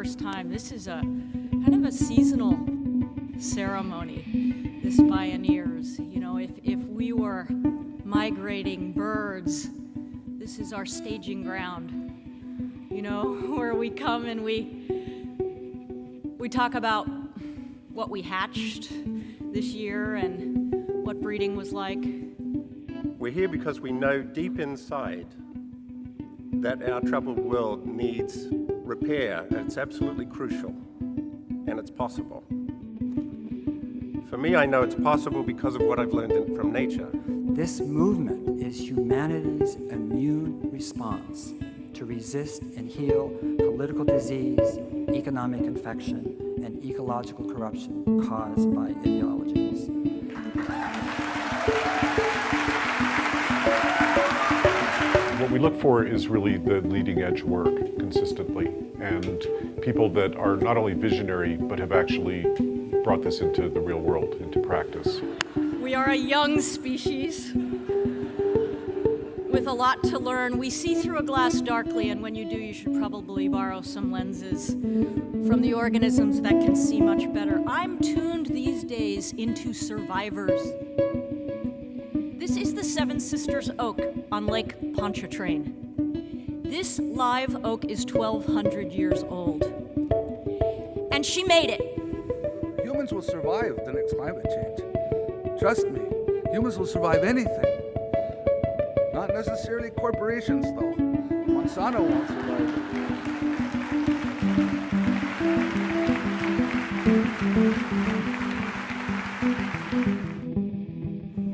first time. This is a kind of a seasonal ceremony, this Bioneers. You know, if we were migrating birds, this is our staging ground, you know, where we come and we talk about what we hatched this year and what breeding was like. We're here because we know deep inside that our troubled world needs repair, and it's absolutely crucial, and it's possible. For me, I know it's possible because of what I've learned from nature. This movement is humanity's immune response to resist and heal political disease, economic infection, and ecological corruption caused by ideologies. What we look for is really the leading edge work consistently, and people that are not only visionary but have actually brought this into the real world, into practice. We are a young species with a lot to learn. We see through a glass darkly, and when you do, you should probably borrow some lenses from the organisms that can see much better. I'm tuned these days into survivors. This is the Seven Sisters Oak on Lake Pontchartrain. This live oak is 1,200 years old, and she made it. Humans will survive the next climate change. Trust me, humans will survive anything. Not necessarily corporations, though. Monsanto won't survive it.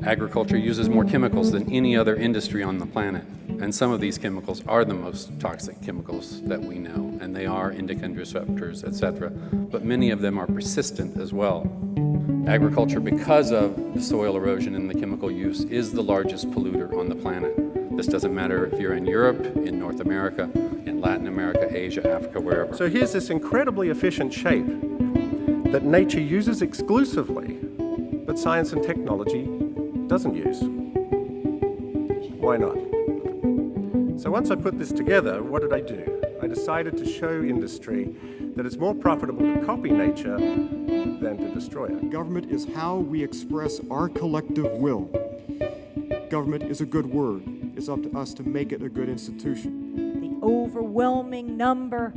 Agriculture uses more chemicals than any other industry on the planet. And some of these chemicals are the most toxic chemicals that we know, and they are endocrine disruptors, etc. But many of them are persistent as well. Agriculture, because of the soil erosion and the chemical use, is the largest polluter on the planet. This doesn't matter if you're in Europe, in North America, in Latin America, Asia, Africa, wherever. So here's this incredibly efficient shape that nature uses exclusively, but science and technology doesn't use. Why not? So once I put this together, what did I do? I decided to show industry that it's more profitable to copy nature than to destroy it. Government is how we express our collective will. Government is a good word. It's up to us to make it a good institution. The overwhelming number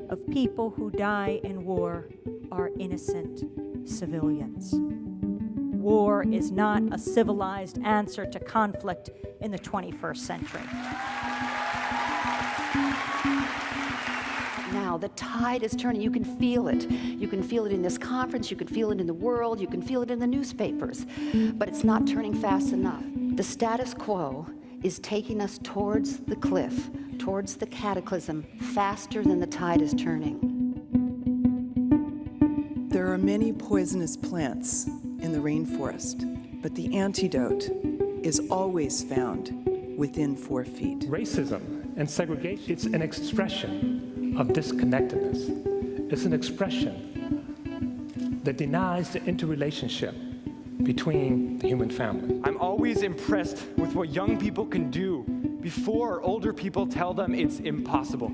of people who die in war are innocent civilians. War is not a civilized answer to conflict in the 21st century. Now, the tide is turning. You can feel it. You can feel it in this conference. You can feel it in the world. You can feel it in the newspapers. But it's not turning fast enough. The status quo is taking us towards the cliff, towards the cataclysm, faster than the tide is turning. There are many poisonous plants in the rainforest, but the antidote is always found within 4 feet. Racism and segregation, it's an expression of disconnectedness. It's an expression that denies the interrelationship between the human family. I'm always impressed with what young people can do before older people tell them it's impossible.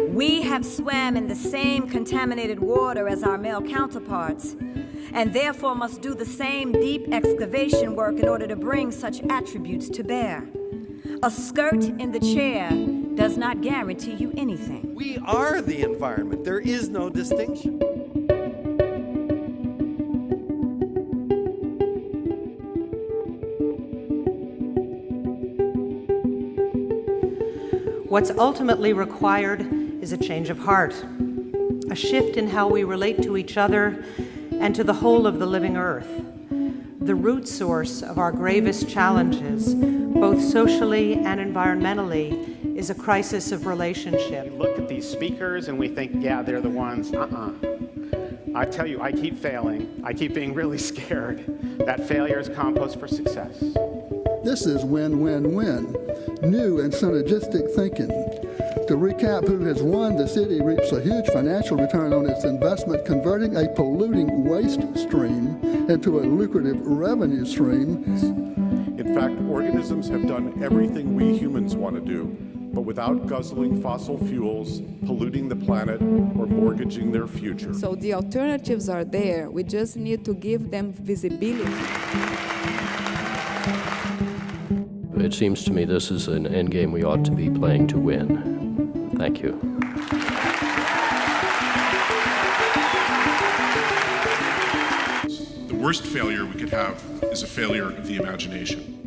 We have swam in the same contaminated water as our male counterparts, and therefore must do the same deep excavation work in order to bring such attributes to bear. A skirt in the chair does not guarantee you anything. We are the environment. There is no distinction. What's ultimately required is a change of heart, a shift in how we relate to each other and to the whole of the living earth. The root source of our gravest challenges, both socially and environmentally, is a crisis of relationship. We look at these speakers and we think, yeah, they're the ones. I tell you, I keep failing. I keep being really scared. That failure is compost for success. This is win-win-win, new and synergistic thinking. To recap who has won, the city reaps a huge financial return on its investment, converting a polluting waste stream into a lucrative revenue stream. In fact, organisms have done everything we humans want to do, but without guzzling fossil fuels, polluting the planet, or mortgaging their future. So the alternatives are there. We just need to give them visibility. It seems to me this is an endgame we ought to be playing to win. Thank you. The worst failure we could have is a failure of the imagination.